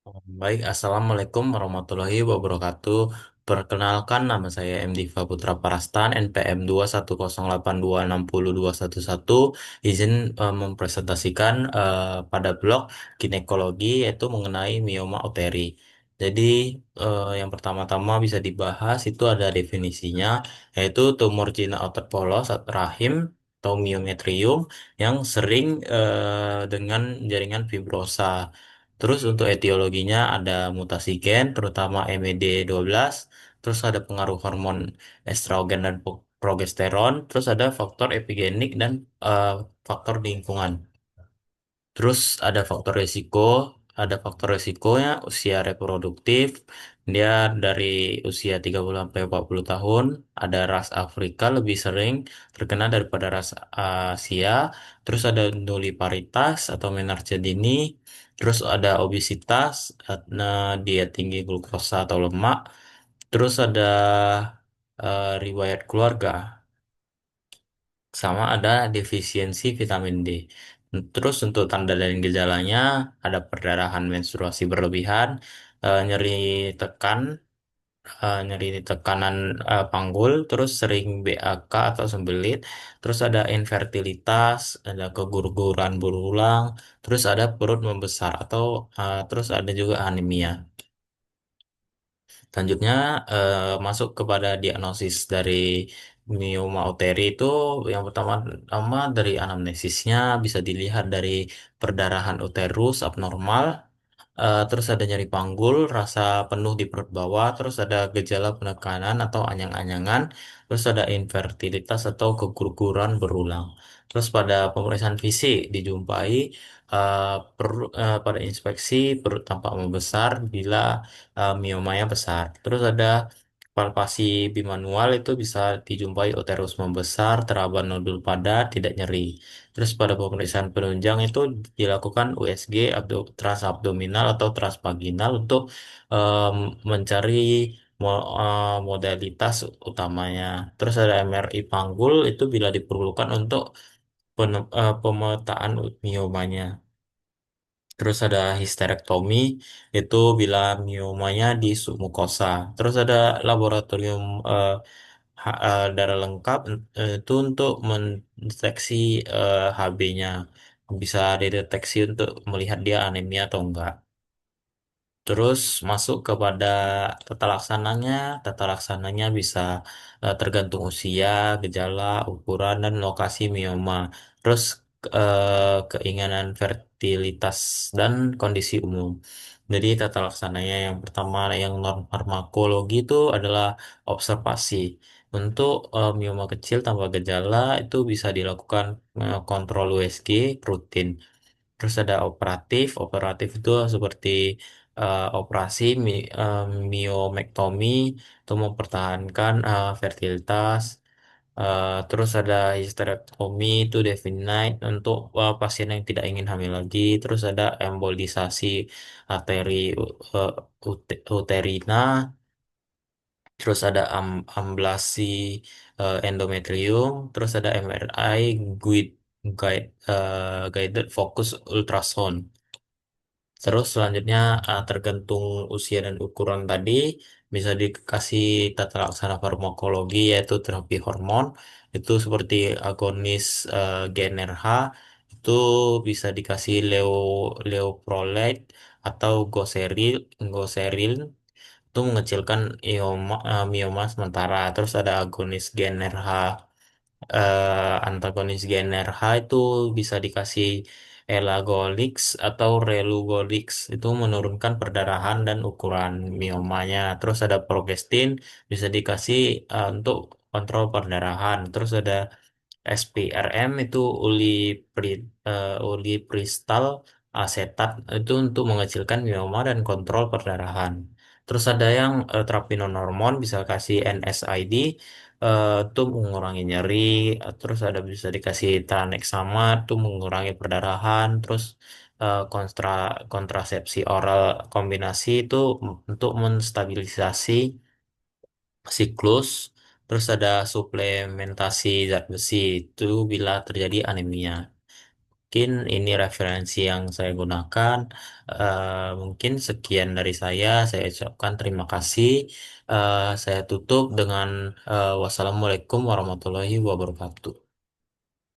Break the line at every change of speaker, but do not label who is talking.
Baik, Assalamualaikum warahmatullahi wabarakatuh. Perkenalkan, nama saya M. Diva Putra Parastan, NPM 21082602111. Izin mempresentasikan pada blog ginekologi yaitu mengenai mioma uteri. Jadi, yang pertama-tama bisa dibahas itu ada definisinya, yaitu tumor jinak otot polos rahim atau miometrium yang sering dengan jaringan fibrosa. Terus untuk etiologinya ada mutasi gen, terutama MED12, terus ada pengaruh hormon estrogen dan progesteron, terus ada faktor epigenik dan eh, faktor lingkungan. Terus ada faktor resikonya usia reproduktif, dia dari usia 30 sampai 40 tahun, ada ras Afrika lebih sering terkena daripada ras Asia, terus ada nuliparitas atau menarche dini, terus ada obesitas, karena dia tinggi glukosa atau lemak, terus ada riwayat keluarga sama ada defisiensi vitamin D. Terus untuk tanda dan gejalanya ada perdarahan menstruasi berlebihan, nyeri tekan, nyeri tekanan panggul, terus sering BAK atau sembelit, terus ada infertilitas, ada keguguran berulang, terus ada perut membesar atau terus ada juga anemia. Selanjutnya masuk kepada diagnosis dari mioma uteri itu yang pertama dari anamnesisnya bisa dilihat dari perdarahan uterus abnormal. Terus ada nyeri panggul, rasa penuh di perut bawah, terus ada gejala penekanan atau anyang-anyangan, terus ada infertilitas atau keguguran berulang. Terus pada pemeriksaan fisik dijumpai pada inspeksi perut tampak membesar bila miomanya besar. Terus ada palpasi bimanual itu bisa dijumpai uterus membesar, teraba nodul padat, tidak nyeri. Terus pada pemeriksaan penunjang itu dilakukan USG transabdominal atau transvaginal untuk em, mencari modalitas utamanya. Terus ada MRI panggul itu bila diperlukan untuk pemetaan miomanya. Terus ada histerektomi itu bila miomanya di submukosa. Terus ada laboratorium darah lengkap itu untuk mendeteksi HB-nya. Bisa dideteksi untuk melihat dia anemia atau enggak. Terus masuk kepada tata laksananya. Tata laksananya bisa tergantung usia, gejala, ukuran, dan lokasi mioma. Terus keinginan fertilitas dan kondisi umum. Jadi tata laksananya yang pertama yang non farmakologi itu adalah observasi. Untuk mioma kecil tanpa gejala itu bisa dilakukan kontrol USG rutin. Terus ada operatif. Operatif itu seperti operasi miomektomi untuk mempertahankan fertilitas. Terus ada histerektomi itu definite untuk pasien yang tidak ingin hamil lagi. Terus ada embolisasi arteri uh, uterina. Terus ada amblasi endometrium. Terus ada MRI guided focus ultrasound. Terus selanjutnya tergantung usia dan ukuran tadi bisa dikasih tata laksana farmakologi yaitu terapi hormon itu seperti agonis GnRH itu bisa dikasih leoprolide atau goseril itu mengecilkan mioma sementara. Terus ada agonis GnRH, antagonis GnRH itu bisa dikasih elagolix atau relugolix itu menurunkan perdarahan dan ukuran miomanya. Terus ada progestin bisa dikasih untuk kontrol perdarahan. Terus ada SPRM itu ulipristal asetat itu untuk mengecilkan mioma dan kontrol perdarahan. Terus ada yang terapi non hormon bisa kasih NSAID itu mengurangi nyeri. Terus ada bisa dikasih tranexamat itu mengurangi perdarahan. Terus kontrasepsi oral kombinasi itu untuk menstabilisasi siklus. Terus ada suplementasi zat besi itu bila terjadi anemia. Mungkin ini referensi yang saya gunakan. Mungkin sekian dari saya. Saya ucapkan terima kasih. Saya tutup dengan wassalamualaikum warahmatullahi wabarakatuh.